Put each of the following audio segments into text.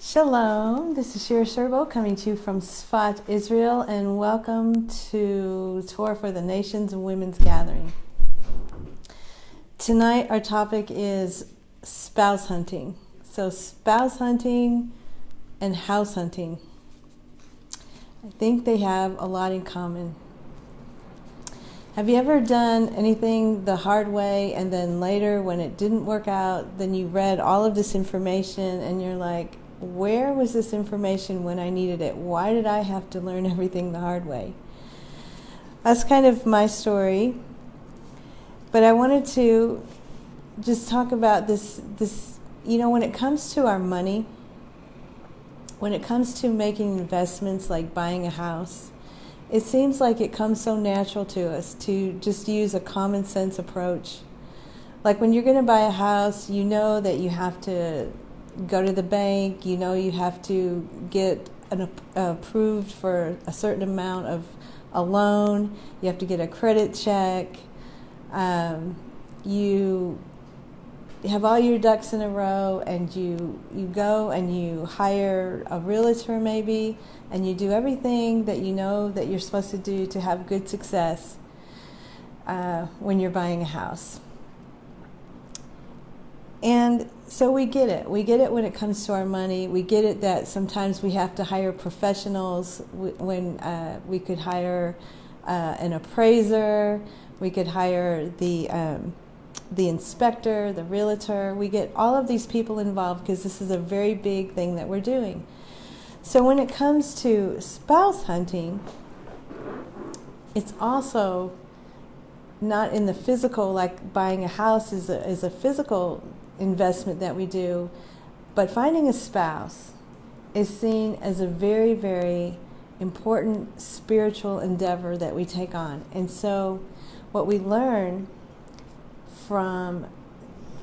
Shalom, this is Shira Sherbo coming to you from Sfat, Israel, and welcome to Torah for the Nations and Women's Gathering. Tonight our topic is spouse hunting. So spouse hunting and house hunting. I think they have a lot in common. Have you ever done anything the hard way and then later when it didn't work out, then you read all of this information and you're like, where was this information when I needed it? Why did I have to learn everything the hard way? That's kind of my story. But I wanted to just talk about this, when it comes to our money, when it comes to making investments like buying a house, it seems like it comes so natural to us to just use a common sense approach. Like when you're going to buy a house, you know that you have to go to the bank, you know you have to get approved for a certain amount of a loan, you have to get a credit check, you have all your ducks in a row, and you go and you hire a realtor maybe, and you do everything that you know that you're supposed to do to have good success when you're buying a house. And so we get it. We get it when it comes to our money. We get it that sometimes we have to hire professionals when we could hire an appraiser. We could hire the inspector, the realtor. We get all of these people involved because this is a very big thing that we're doing. So when it comes to spouse hunting, it's also not in the physical, like buying a house is a physical investment that we do, but finding a spouse is seen as a very, very important spiritual endeavor that we take on. And so what we learn from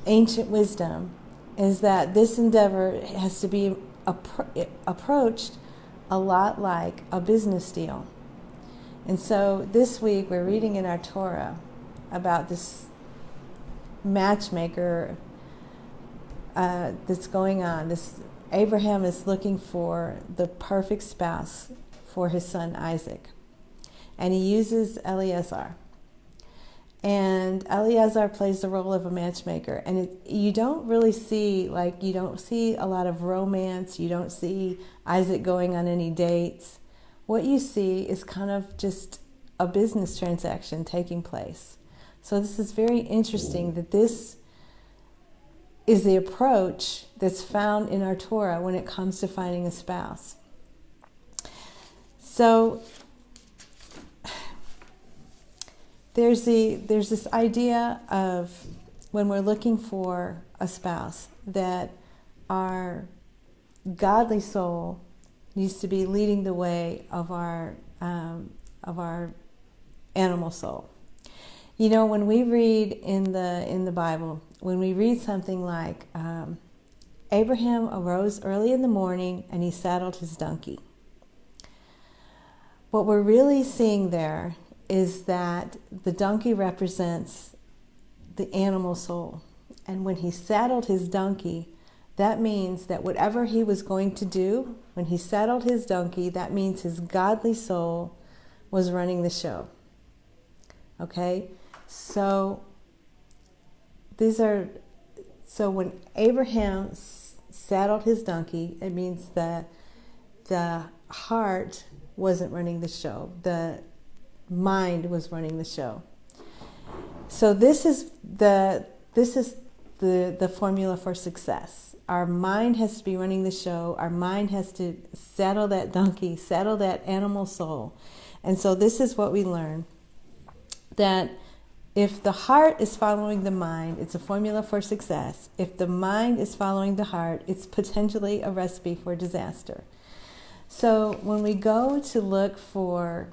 ancient wisdom is that this endeavor has to be approached a lot like a business deal. And so this week we're reading in our Torah about this matchmaker that's going on. This Abraham is looking for the perfect spouse for his son Isaac, and he uses Eliezer. And Eliezer plays the role of a matchmaker, and you don't really see, you don't see a lot of romance. You don't see Isaac going on any dates. What you see is kind of just a business transaction taking place. So this is very interesting that this is the approach that's found in our Torah when it comes to finding a spouse. So there's this idea of when we're looking for a spouse that our godly soul needs to be leading the way of our animal soul. You know, when we read in the Bible, when we read something like Abraham arose early in the morning and he saddled his donkey, what we're really seeing there is that the donkey represents the animal soul. And when he saddled his donkey, that means that whatever he was going to do, when he saddled his donkey, that means his godly soul was running the show. Okay? So when Abraham saddled his donkey, it means that the heart wasn't running the show. The mind was running the show. So this is the formula for success. Our mind has to be running the show. Our mind has to saddle that donkey, saddle that animal soul. And so this is what we learn, that if the heart is following the mind, it's a formula for success. If the mind is following the heart, it's potentially a recipe for disaster. So when we go to look for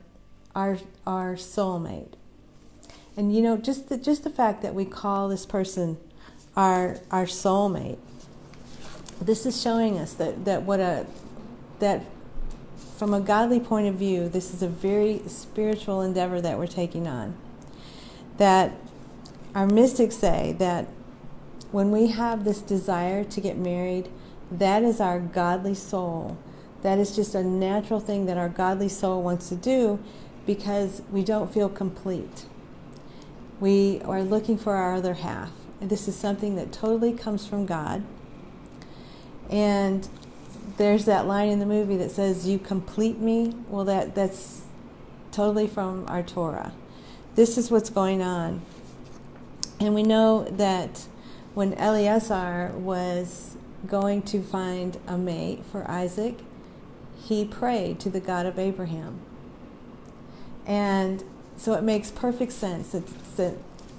our soulmate, and just the fact that we call this person our soulmate, this is showing us that from a godly point of view, this is a very spiritual endeavor that we're taking on. That our mystics say that when we have this desire to get married, That is our godly soul. That is just a natural thing that our godly soul wants to do because we don't feel complete. We are looking for our other half. And this is something that totally comes from God. And there's that line in the movie that says, "You complete me." Well, that's totally from our Torah. This is what's going on. And we know that when Eleazar was going to find a mate for Isaac, he prayed to the God of Abraham. And so it makes perfect sense that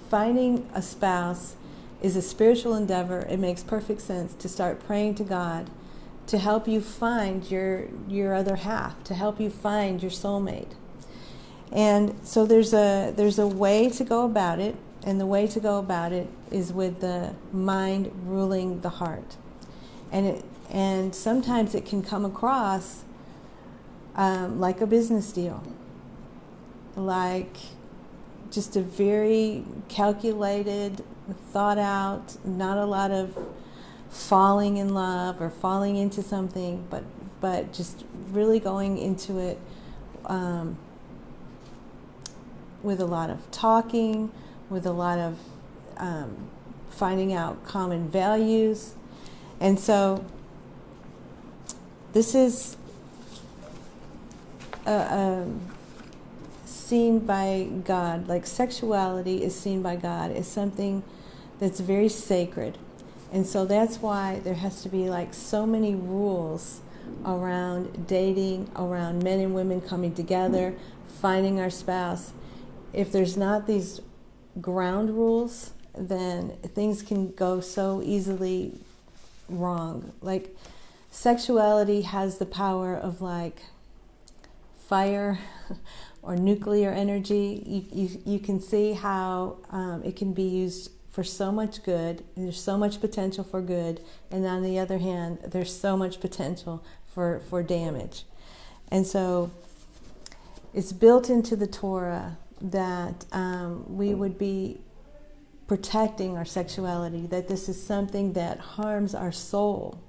finding a spouse is a spiritual endeavor. It makes perfect sense to start praying to God to help you find your other half, to help you find your soulmate. And so there's a way to go about it, and the way to go about it is with the mind ruling the heart. And sometimes it can come across like a business deal, like just a very calculated, thought out, not a lot of falling in love or falling into something, but just really going into it with a lot of talking, with a lot of finding out common values. And so this is seen by God, like sexuality is seen by God as something that's very sacred. And so that's why there has to be like so many rules around dating, around men and women coming together, finding our spouse. If there's not these ground rules, then things can go so easily wrong. Like sexuality has the power of like fire or nuclear energy. You can see how it can be used for so much good, and there's so much potential for good, and on the other hand, there's so much potential for damage. And so it's built into the Torah that we would be protecting our sexuality, that this is something that harms our soul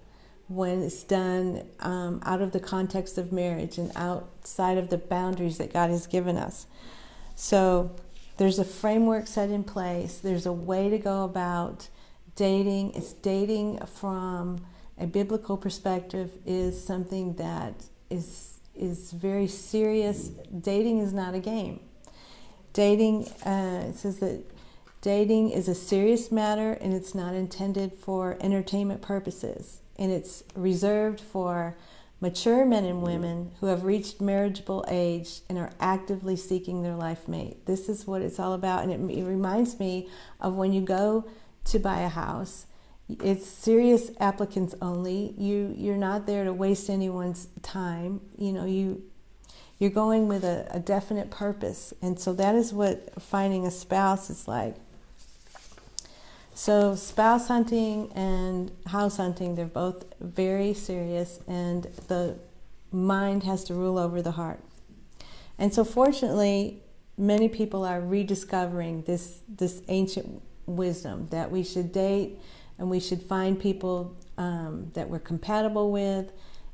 when it's done out of the context of marriage and outside of the boundaries that God has given us. So there's a framework set in place. There's a way to go about dating. It's dating from a biblical perspective is something that is very serious. Dating is not a game. Dating, it says that dating is a serious matter, and it's not intended for entertainment purposes. And it's reserved for mature men and women who have reached marriageable age and are actively seeking their life mate. This is what it's all about. And it reminds me of when you go to buy a house, it's serious applicants only. You're not there to waste anyone's time. You know, you're going with a definite purpose. And so that is what finding a spouse is like. So spouse hunting and house hunting, they're both very serious, and the mind has to rule over the heart. And so fortunately, many people are rediscovering this ancient wisdom that we should date and we should find people that we're compatible with.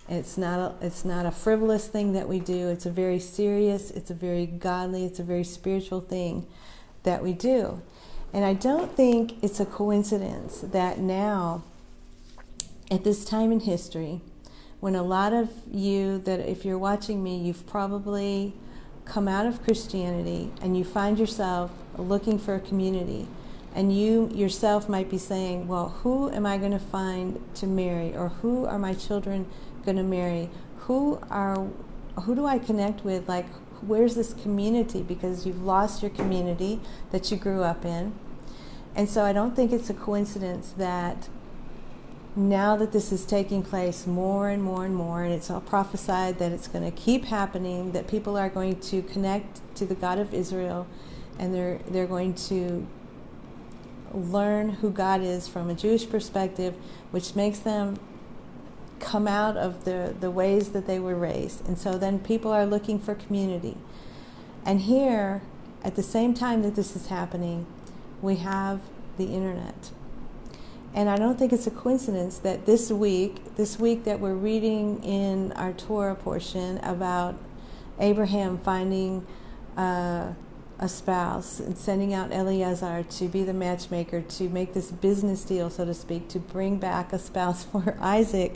It's not a frivolous thing that we do. It's a very serious, it's a very godly, it's a very spiritual thing that we do. And I don't think it's a coincidence that now, at this time in history, when a lot of you, that if you're watching me, you've probably come out of Christianity and you find yourself looking for a community. And you yourself might be saying, well, who am I going to find to marry? Or who are my children going to marry? Who do I connect with? Like, where's this community? Because you've lost your community that you grew up in. And so I don't think it's a coincidence that now that this is taking place more and more and more, and it's all prophesied that it's going to keep happening, that people are going to connect to the God of Israel, and they're going to learn who God is from a Jewish perspective, which makes them come out of the ways that they were raised. And so then people are looking for community. And here, at the same time that this is happening, we have the internet. And I don't think it's a coincidence that this week that we're reading in our Torah portion about Abraham finding a spouse and sending out Eliezer to be the matchmaker, to make this business deal, so to speak, to bring back a spouse for Isaac,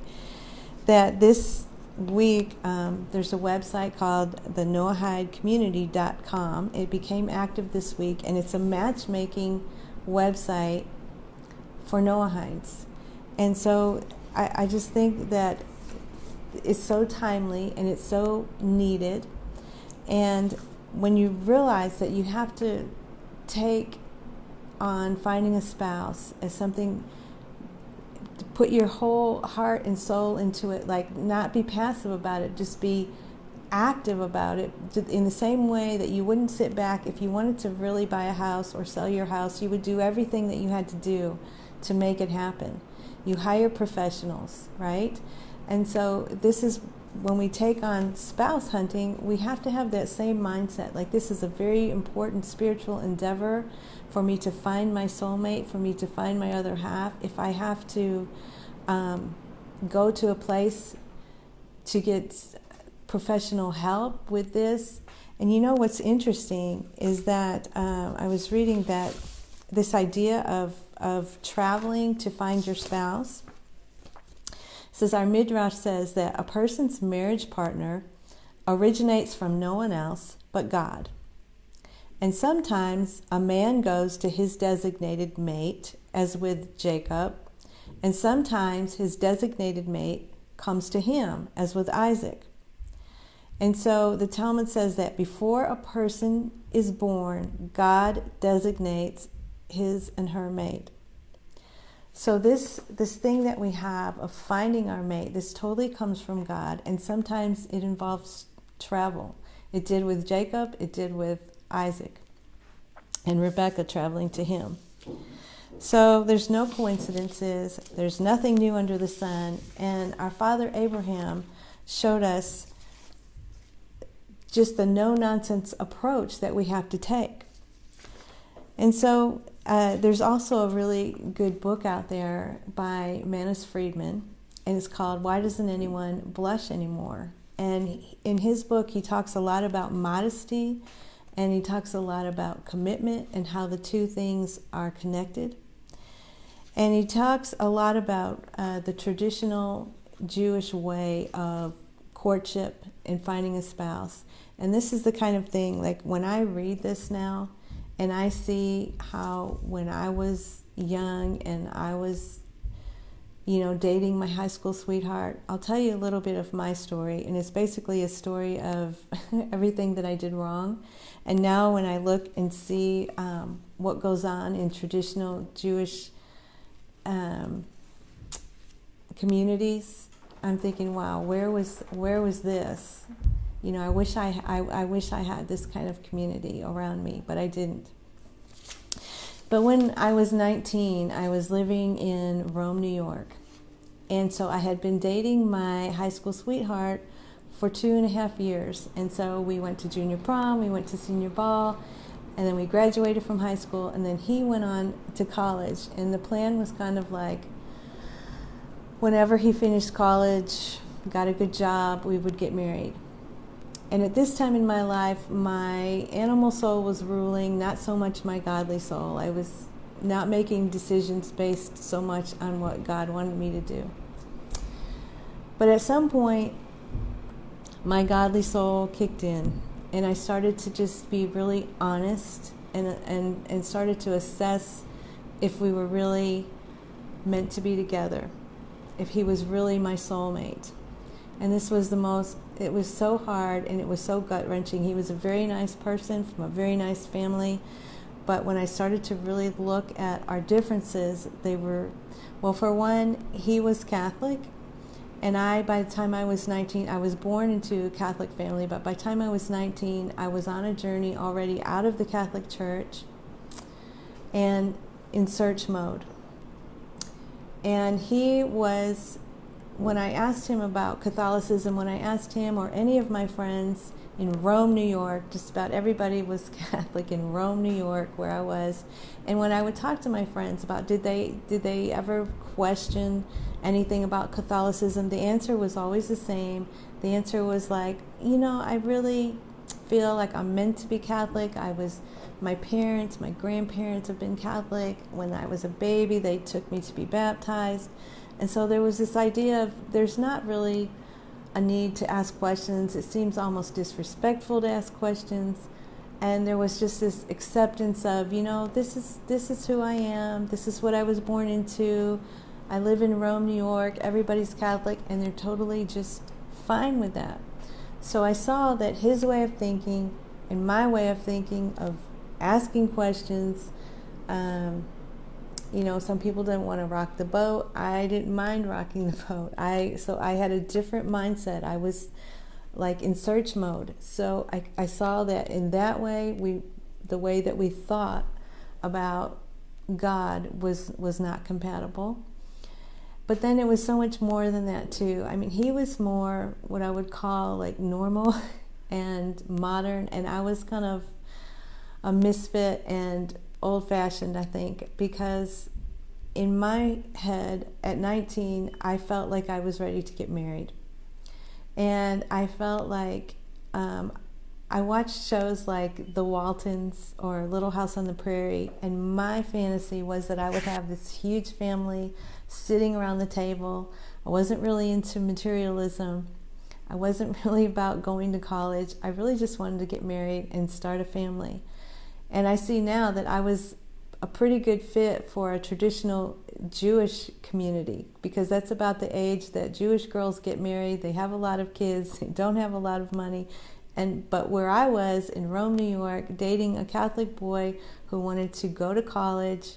that this week there's a website called the noahidecommunity.com. It became active this week, and it's a matchmaking website for Noahides. And so I just think that it's so timely and it's so needed. And when you realize that you have to take on finding a spouse as something, to put your whole heart and soul into it, like not be passive about it, just be active about it, in the same way that you wouldn't sit back. If you wanted to really buy a house or sell your house, you would do everything that you had to do to make it happen. You hire professionals, right? And so this is when we take on spouse hunting, we have to have that same mindset. Like, this is a very important spiritual endeavor for me to find my soulmate, for me to find my other half. If I have to go to a place to get professional help with this. And you know what's interesting is that I was reading that this idea of traveling to find your spouse. It says, our Midrash says that a person's marriage partner originates from no one else but God. And sometimes a man goes to his designated mate, as with Jacob, and sometimes his designated mate comes to him, as with Isaac. And so the Talmud says that before a person is born, God designates his and her mate. So this thing that we have of finding our mate, this totally comes from God, and sometimes it involves travel. It did with Jacob, it did with Isaac, and Rebekah traveling to him. So there's no coincidences, there's nothing new under the sun, and our father Abraham showed us just the no-nonsense approach that we have to take. And so there's also a really good book out there by Manis Friedman, and it's called Why Doesn't Anyone Blush Anymore? And in his book, he talks a lot about modesty, and he talks a lot about commitment and how the two things are connected. And he talks a lot about the traditional Jewish way of courtship and finding a spouse. And this is the kind of thing, like when I read this now, and I see how when I was young and I was, dating my high school sweetheart, I'll tell you a little bit of my story. And it's basically a story of everything that I did wrong. And now when I look and see what goes on in traditional Jewish communities, I'm thinking, wow, where was this? I wish I had this kind of community around me, but I didn't. But when I was 19, I was living in Rome, New York. And so I had been dating my high school sweetheart for 2.5 years. And so we went to junior prom, we went to senior ball, and then we graduated from high school, and then he went on to college. And the plan was kind of like, whenever he finished college, got a good job, we would get married. And at this time in my life, my animal soul was ruling, not so much my godly soul. I was not making decisions based so much on what God wanted me to do. But at some point, my godly soul kicked in, and I started to just be really honest and started to assess if we were really meant to be together, if he was really my soulmate. And this was it was so hard and it was so gut-wrenching. He was a very nice person from a very nice family, but when I started to really look at our differences, they were, well, for one, he was Catholic, and by the time I was 19, I was born into a Catholic family, but by the time I was 19, I was on a journey already out of the Catholic Church and in search mode. And he was, when I asked him about Catholicism, when I asked him or any of my friends in Rome, New York. Just about everybody was Catholic in Rome, New York, where I was. And when I would talk to my friends about did they ever question anything about Catholicism, the answer was always the same. The answer was like, I really feel like I'm meant to be Catholic. My parents, my grandparents have been Catholic. When I was a baby, they took me to be baptized. And so there was this idea of there's not really a need to ask questions. It seems almost disrespectful to ask questions. And there was just this acceptance of, this is who I am. This is what I was born into. I live in Rome, New York. Everybody's Catholic, and they're totally just fine with that. So I saw that his way of thinking and my way of thinking of asking questions, some people didn't want to rock the boat. I didn't mind rocking the boat. So I had a different mindset. I was like in search mode. So I saw that in that way, the way that we thought about God was not compatible. But then it was so much more than that too. I mean, he was more what I would call like normal and modern, and I was kind of a misfit and old-fashioned, I think, because in my head at 19, I felt like I was ready to get married. And I felt like I watched shows like The Waltons or Little House on the Prairie, and my fantasy was that I would have this huge family sitting around the table. I wasn't really into materialism. I wasn't really about going to college. I really just wanted to get married and start a family. And I see now that I was a pretty good fit for a traditional Jewish community, because that's about the age that Jewish girls get married. They have a lot of kids, they don't have a lot of money. But where I was in Rome, New York, dating a Catholic boy who wanted to go to college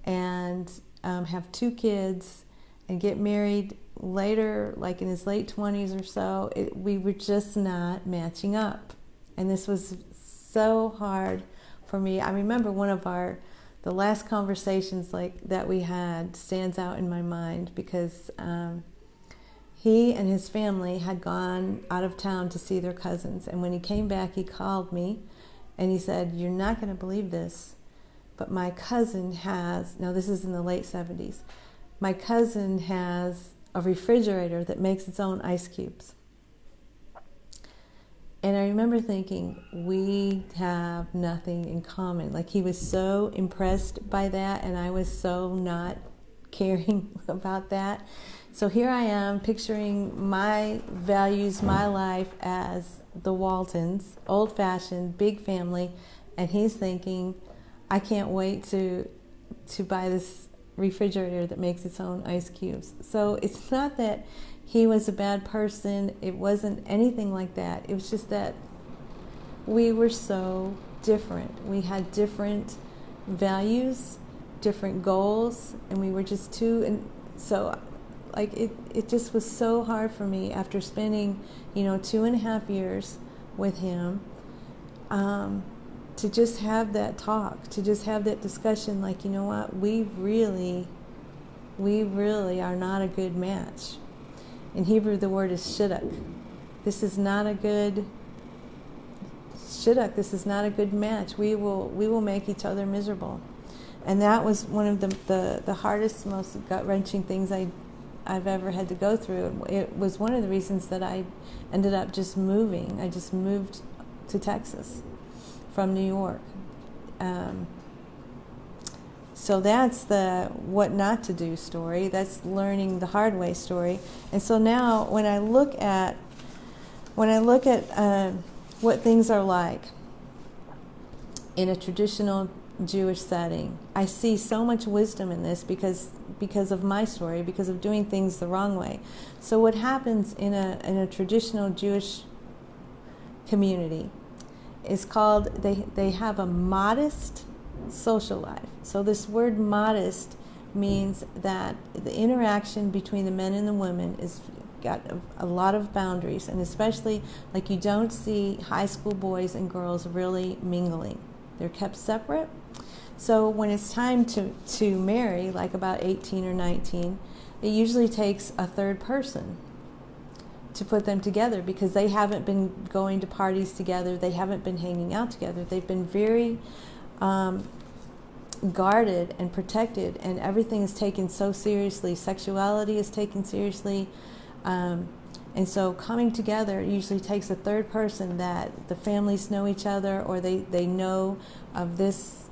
and have 2 kids and get married later, like in his late 20s or so, we were just not matching up. And this was so hard for me. I remember one of the last conversations like that we had stands out in my mind, because he and his family had gone out of town to see their cousins. And when he came back, he called me and he said, "You're not going to believe this, but my cousin has," now this is in the late 70s, "my cousin has a refrigerator that makes its own ice cubes." And I remember thinking, we have nothing in common. Like, he was so impressed by that, and I was so not caring about that. So here I am picturing my values, my life as the Waltons, old-fashioned, big family, and he's thinking, I can't wait to buy this refrigerator that makes its own ice cubes. So it's not that he was a bad person. It wasn't anything like that. It was just that we were so different. We had different values, different goals, and we were just two. And so like it just was so hard for me after spending 2.5 years with him, to just have that talk, to just have that discussion, like, you know what, we really are not a good match. In Hebrew, the word is shidduch. This is not a good shidduch. This is not a good match. We will make each other miserable. And that was one of the hardest, most gut-wrenching things I've ever had to go through. It was one of the reasons that I ended up just moving. I just moved to Texas from New York. So that's the what not to do story. That's learning the hard way story. And so now when I look at what things are like in a traditional Jewish setting, I see so much wisdom in this because of my story, because of doing things the wrong way. So what happens in a traditional Jewish community is called, they have a modest social life. So this word modest means that the interaction between the men and the women is got a lot of boundaries, and especially, like, you don't see high school boys and girls really mingling. They're kept separate. So when it's time to marry, like about 18 or 19, it usually takes a third person to put them together, because they haven't been going to parties together, they haven't been hanging out together, they've been very guarded and protected, and everything is taken so seriously. Sexuality is taken seriously, and so coming together usually takes a third person, that the families know each other, or they know of this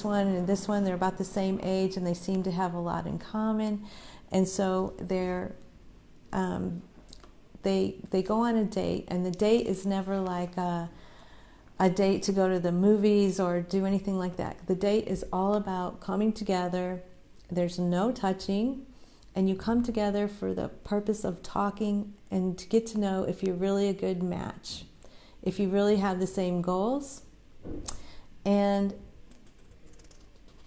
one and this one, they're about the same age and they seem to have a lot in common, and so they go on a date, and the date is never like a date to go to the movies or do anything like that. The date is all about coming together. There's no touching, and you come together for the purpose of talking and to get to know if you're really a good match, if you really have the same goals. And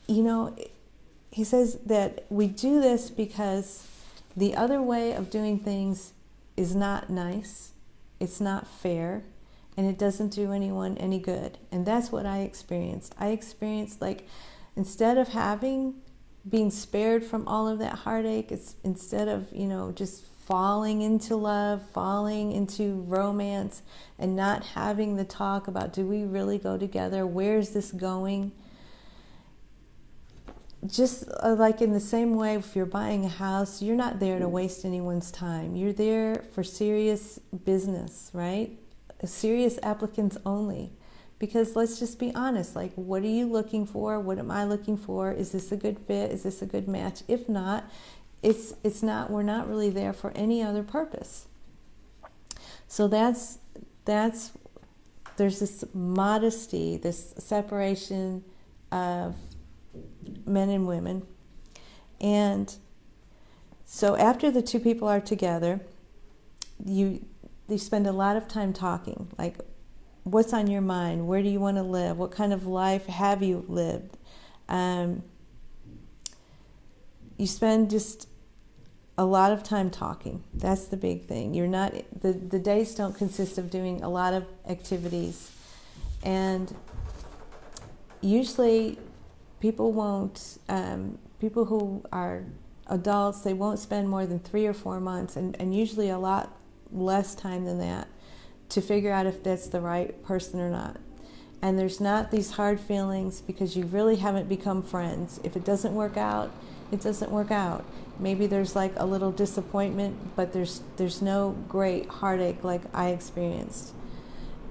he says that we do this because the other way of doing things is not nice, it's not fair, and it doesn't do anyone any good. And that's what I experienced. I experienced, like, instead of being spared from all of that heartache, it's instead of, just falling into love, falling into romance, and not having the talk about, do we really go together? Where's this going? Just like in the same way, if you're buying a house, you're not there to waste anyone's time. You're there for serious business, right? Serious applicants only. Because let's just be honest, like, what are you looking for? What am I looking for? Is this a good fit? Is this a good match? If not, it's not. We're not really there for any other purpose. So there's this modesty, this separation of men and women. And so after the two people are together, they spend a lot of time talking, like, what's on your mind? Where do you want to live? What kind of life have you lived? You spend just a lot of time talking. That's the big thing. The days don't consist of doing a lot of activities. And usually people who are adults, they won't spend more than 3 or 4 months, and usually a lot less time than that, to figure out if that's the right person or not. And there's not these hard feelings, because you really haven't become friends. If it doesn't work out, it doesn't work out. Maybe there's like a little disappointment, but there's no great heartache like I experienced.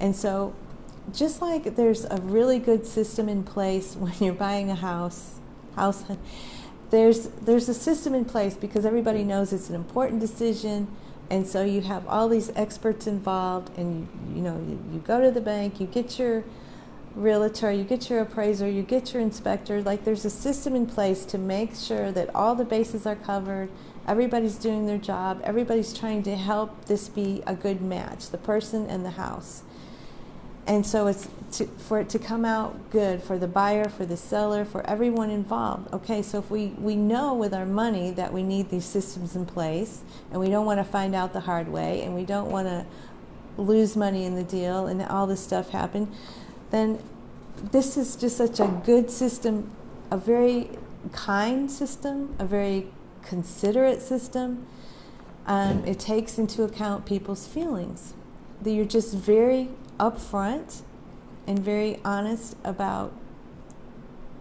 And so just like there's a really good system in place when you're buying a house, there's a system in place, because everybody knows it's an important decision. And so you have all these experts involved, and you go to the bank, you get your realtor, you get your appraiser, you get your inspector. Like, there's a system in place to make sure that all the bases are covered, everybody's doing their job, everybody's trying to help this be a good match, the person and the house. And so for it to come out good for the buyer, for the seller, for everyone involved. Okay, so if we know with our money that we need these systems in place, and we don't want to find out the hard way, and we don't want to lose money in the deal and all this stuff happen, then this is just such a good system, a very kind system, a very considerate system. It takes into account people's feelings. That you're just very upfront and very honest about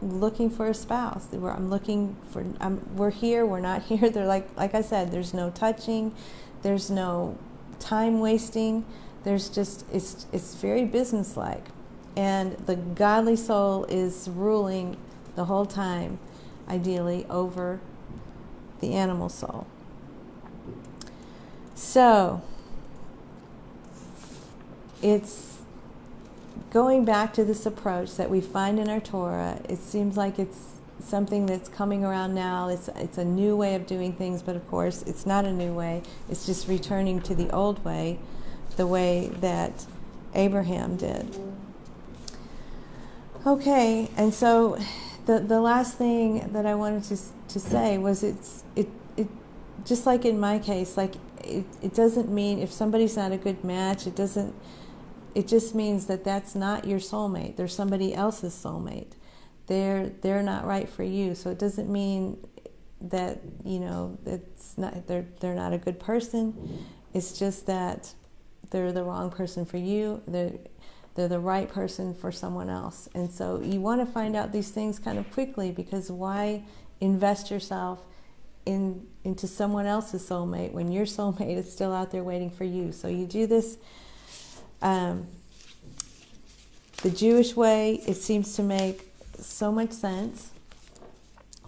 looking for a spouse. We're here, we're not here. They're like I said, there's no touching, there's no time wasting. There's just it's very businesslike, and the godly soul is ruling the whole time, ideally, over the animal soul. So it's going back to this approach that we find in our Torah. It seems like it's something that's coming around now. It's a new way of doing things, but of course it's not a new way. It's just returning to the old way, the way that Abraham did. Okay, and so the last thing that I wanted to say was it just like in my case, like it doesn't mean if somebody's not a good match, it just means that that's not your soulmate. They're somebody else's soulmate. They're not right for you. So it doesn't mean that it's not they're not a good person. It's just that they're the wrong person for you. They're the right person for someone else. And so you want to find out these things kind of quickly, because why invest yourself into someone else's soulmate when your soulmate is still out there waiting for you? So you do this the Jewish way. It seems to make so much sense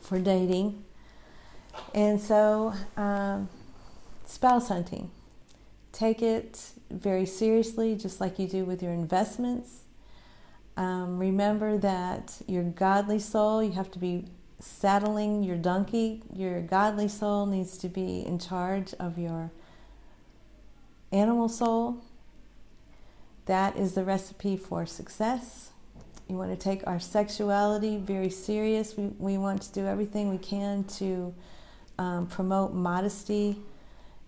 for dating. And so spouse hunting. Take it very seriously, just like you do with your investments. Remember that your godly soul, you have to be saddling your donkey. Your godly soul needs to be in charge of your animal soul. That is the recipe for success. You want to take our sexuality very serious. We want to do everything we can to promote modesty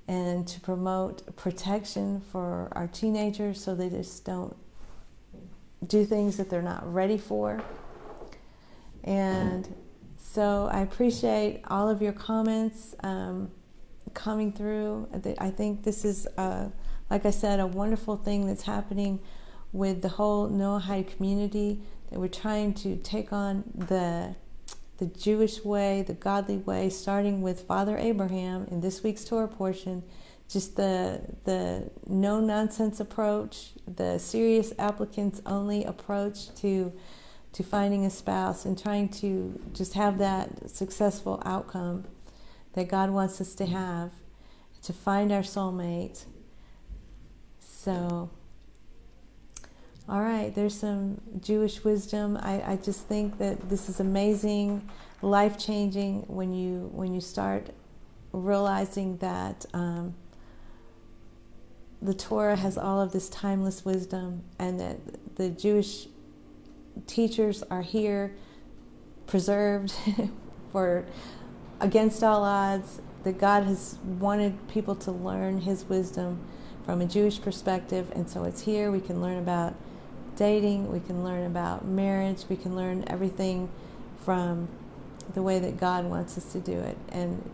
and to promote protection for our teenagers, so they just don't do things that they're not ready for. And so I appreciate all of your comments coming through. I think this is, like I said, a wonderful thing that's happening with the whole Noahide community, that we're trying to take on the Jewish way, the godly way, starting with Father Abraham in this week's Torah portion. Just the no-nonsense approach, the serious applicants only approach to finding a spouse, and trying to just have that successful outcome that God wants us to have, to find our soulmate. So, all right, there's some Jewish wisdom. I just think that this is amazing, life-changing when you start realizing that the Torah has all of this timeless wisdom, and that the Jewish teachers are here, preserved for against all odds, that God has wanted people to learn His wisdom from a Jewish perspective, and so it's here. We can learn about dating, we can learn about marriage, we can learn everything from the way that God wants us to do it. And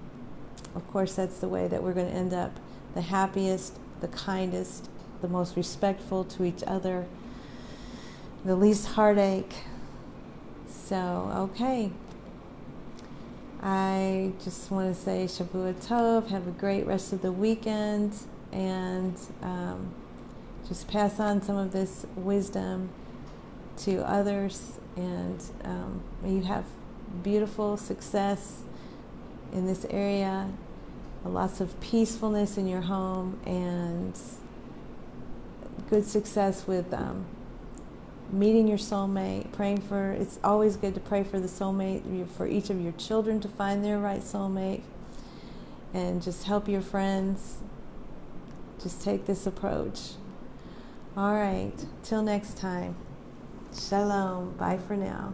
of course, that's the way that we're going to end up the happiest, the kindest, the most respectful to each other, the least heartache. So, okay. I just want to say Shavua Tov, have a great rest of the weekend, and just pass on some of this wisdom to others, and may you have beautiful success in this area, lots of peacefulness in your home, and good success with meeting your soulmate, praying for, it's always good to pray for the soulmate, for each of your children to find their right soulmate, and just help your friends. Just take this approach. All right, till next time. Shalom. Bye for now.